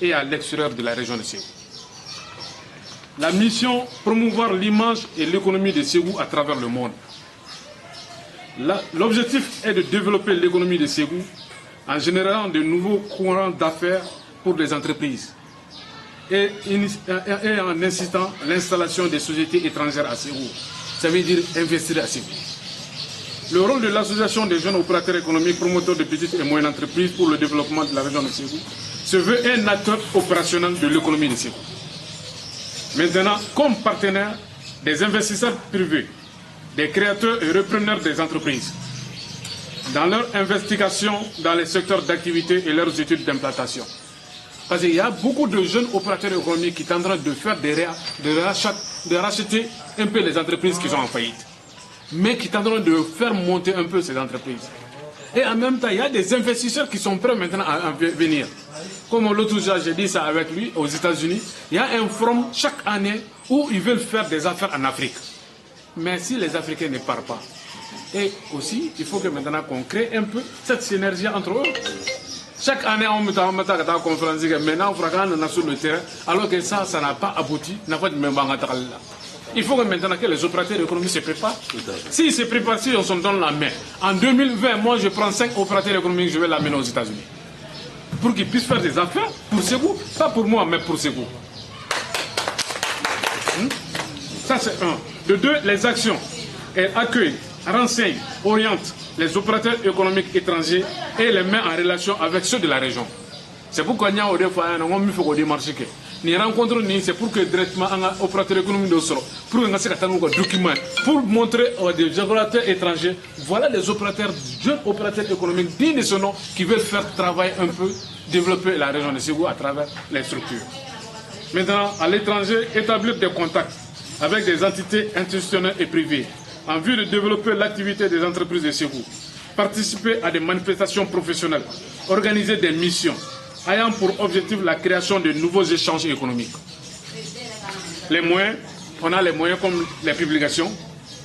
et à l'extérieur de la région de Ségou. La mission, promouvoir l'image et l'économie de Ségou à travers le monde. L'objectif est de développer l'économie de Ségou en générant de nouveaux courants d'affaires pour les entreprises et en incitant l'installation des sociétés étrangères à Ségou. Ça veut dire investir à Ségou. Le rôle de l'association des jeunes opérateurs économiques promoteurs de petites et moyennes entreprises pour le développement de la région de Ségou se veut un acteur opérationnel de l'économie de Ségou. Maintenant, comme partenaire des investisseurs privés, des créateurs et repreneurs des entreprises, dans leur investigation dans les secteurs d'activité et leurs études d'implantation. Parce qu'il y a beaucoup de jeunes opérateurs économiques qui sont en train de faire de racheter un peu les entreprises qui sont en faillite, mais qui sont en train de faire monter un peu ces entreprises. Et en même temps, il y a des investisseurs qui sont prêts maintenant à venir. Comme l'autre jour, j'ai dit ça avec lui, aux États-Unis, il y a un forum chaque année où ils veulent faire des affaires en Afrique. Mais si les Africains ne partent pas, et aussi, il faut que maintenant qu'on crée un peu cette synergie entre eux. Chaque année, on met en conférence, maintenant, on est sur le terrain, alors que ça n'a pas abouti, n'a pas de même là. Il faut que maintenant que les opérateurs économiques se préparent. S'ils se préparent, si on se donne la main. En 2020, moi, je prends 5 opérateurs économiques, je vais l'amener aux États-Unis. Pour qu'ils puissent faire des affaires pour Ségou, pas pour moi, mais pour Ségou. Ça, c'est un. De deux, les actions. Elles accueillent, renseignent, orientent les opérateurs économiques étrangers et les met en relation avec ceux de la région. C'est pourquoi nous avons des fois, nous avons des marchés. Nous rencontrons, c'est pour que directement les opérateurs économiques de Soro, pour que nous ayons des documents, pour montrer aux opérateurs étrangers, voilà les opérateurs, jeunes opérateurs économiques dignes de ce nom qui veulent faire travailler un peu, développer la région de Ségou à travers les structures. Maintenant, à l'étranger, établir des contacts avec des entités institutionnelles et privées en vue de développer l'activité des entreprises de Ségou, participer à des manifestations professionnelles, organiser des missions ayant pour objectif la création de nouveaux échanges économiques. Les moyens, on a les moyens comme les publications,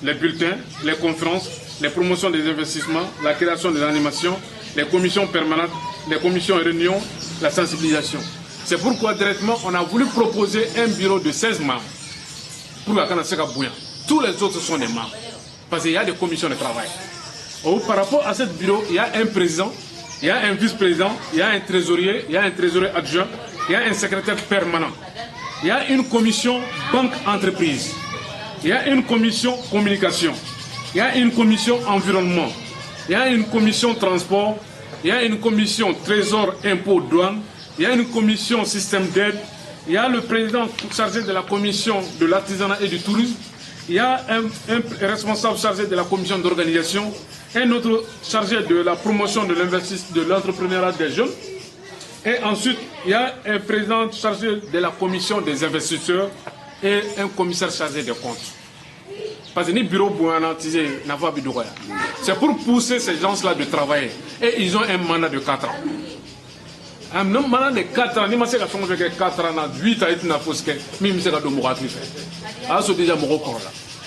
les bulletins, les conférences, les promotions des investissements, la création des animations, les commissions permanentes, les commissions et réunions, la sensibilisation. C'est pourquoi directement on a voulu proposer un bureau de 16 membres pour la Kanaseka Bouya. Tous les autres sont des membres parce qu'il y a des commissions de travail. Par rapport à ce bureau, il y a un président, il y a un vice-président, il y a un trésorier adjoint, il y a un secrétaire permanent. Il y a une commission banque-entreprise, il y a une commission communication, il y a une commission environnement, il y a une commission transport, il y a une commission trésor, impôt, douane, il y a une commission système d'aide, il y a le président chargé de la commission de l'artisanat et du tourisme, il y a un responsable chargé de la commission d'organisation, un autre chargé de la promotion de l'investissement de l'entrepreneuriat des jeunes, et ensuite il y a un président chargé de la commission des investisseurs et un commissaire chargé des comptes. Parce que ni bureau c'est pour pousser ces gens-là de travailler. Et ils ont un mandat de 4 ans. Un mandat de 4 ans, ni ma 4 ans, 8 ans,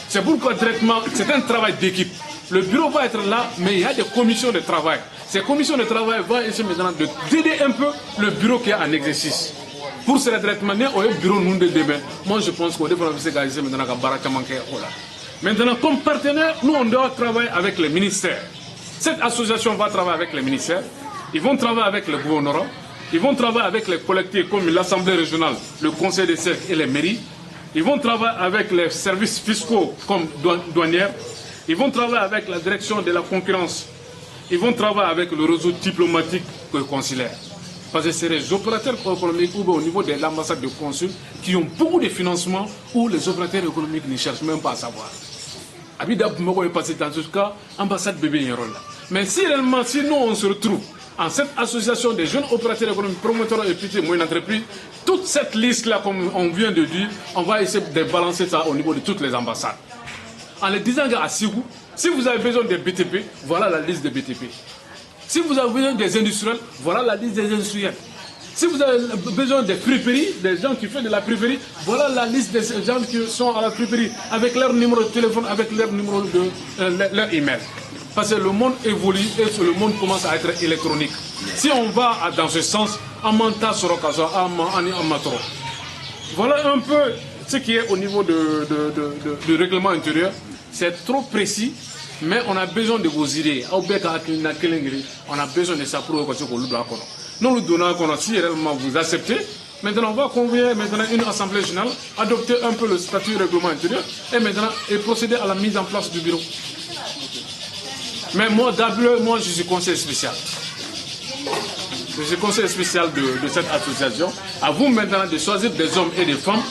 c'est pourquoi directement, c'est un travail d'équipe. Le bureau va être là, mais il y a des commissions de travail. Ces commissions de travail vont essayer maintenant d'aider un peu le bureau qui est en exercice. Pour cela, directement, au bureau nous de demain, moi je pense qu'on devrait se maintenant. Maintenant, comme partenaire, nous on doit travailler avec les ministères. Cette association va travailler avec les ministères. Ils vont travailler avec le gouvernement. Ils vont travailler avec les collectivités comme l'Assemblée régionale, le Conseil des cercles et les mairies. Ils vont travailler avec les services fiscaux comme douanières. Ils vont travailler avec la direction de la concurrence. Ils vont travailler avec le réseau diplomatique et consulaire. Parce que c'est les opérateurs économiques ou au niveau de l'ambassade de consul qui ont beaucoup de financements où les opérateurs économiques ne cherchent même pas à savoir. Abida Bumoko est passé dans ce cas, ambassade bébé Yérola. Mais si réellement, si nous on se retrouve en cette association des jeunes opérateurs économiques, promoteurs et petites et moyennes entreprises, toute cette liste-là, comme on vient de dire, on va essayer de balancer ça au niveau de toutes les ambassades. En les disant à Ségou, si vous avez besoin des BTP, voilà la liste des BTP. Si vous avez besoin des industriels, voilà la liste des industriels. Si vous avez besoin des friperies, des gens qui font de la friperie, voilà la liste des gens qui sont à la friperie, avec leur numéro de téléphone, avec leur numéro de leur email. Parce que le monde évolue et le monde commence à être électronique. Si on va dans ce sens, Amanta Sorokazo, Ani Amatoro. Voilà un peu ce qui est au niveau du règlement intérieur. C'est trop précis, mais on a besoin de vos idées. On a besoin de ça pour que vous nous donnons, si réellement vous acceptez. Maintenant, on va convoyer une assemblée générale, adopter un peu le statut règlement intérieur et procéder à la mise en place du bureau. Mais moi, d'abord, je suis conseiller spécial. Je suis conseiller spécial de cette association. À vous maintenant de choisir des hommes et des femmes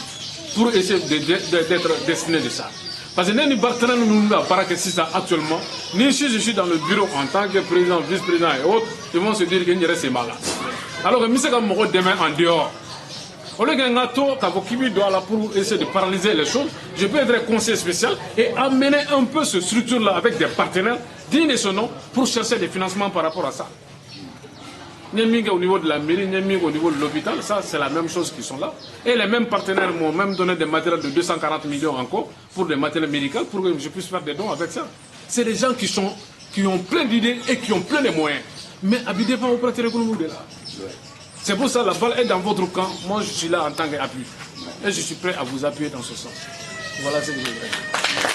pour essayer d'être destinés de ça. Parce que nous sommes actuellement, ni si je suis dans le bureau en tant que président, vice-président et autres, ils vont se dire qu'il y a ces malades. Alors que nous sommes demain en dehors. Au lieu d'un gâteau, pour essayer de paralyser les choses, je peux être conseiller spécial et amener un peu cette structure-là avec des partenaires dignes de son nom pour chercher des financements par rapport à ça. Au niveau de la mairie, au niveau de l'hôpital, ça c'est la même chose qui sont là. Et les mêmes partenaires m'ont même donné des matériels de 240 millions encore pour des matériels médicaux pour que je puisse faire des dons avec ça. C'est des gens qui ont plein d'idées et qui ont plein de moyens. Mais habitez pas au prêter de là. C'est pour ça que la balle est dans votre camp. Moi je suis là en tant qu'appui. Et je suis prêt à vous appuyer dans ce sens. Voilà ce que je veux dire.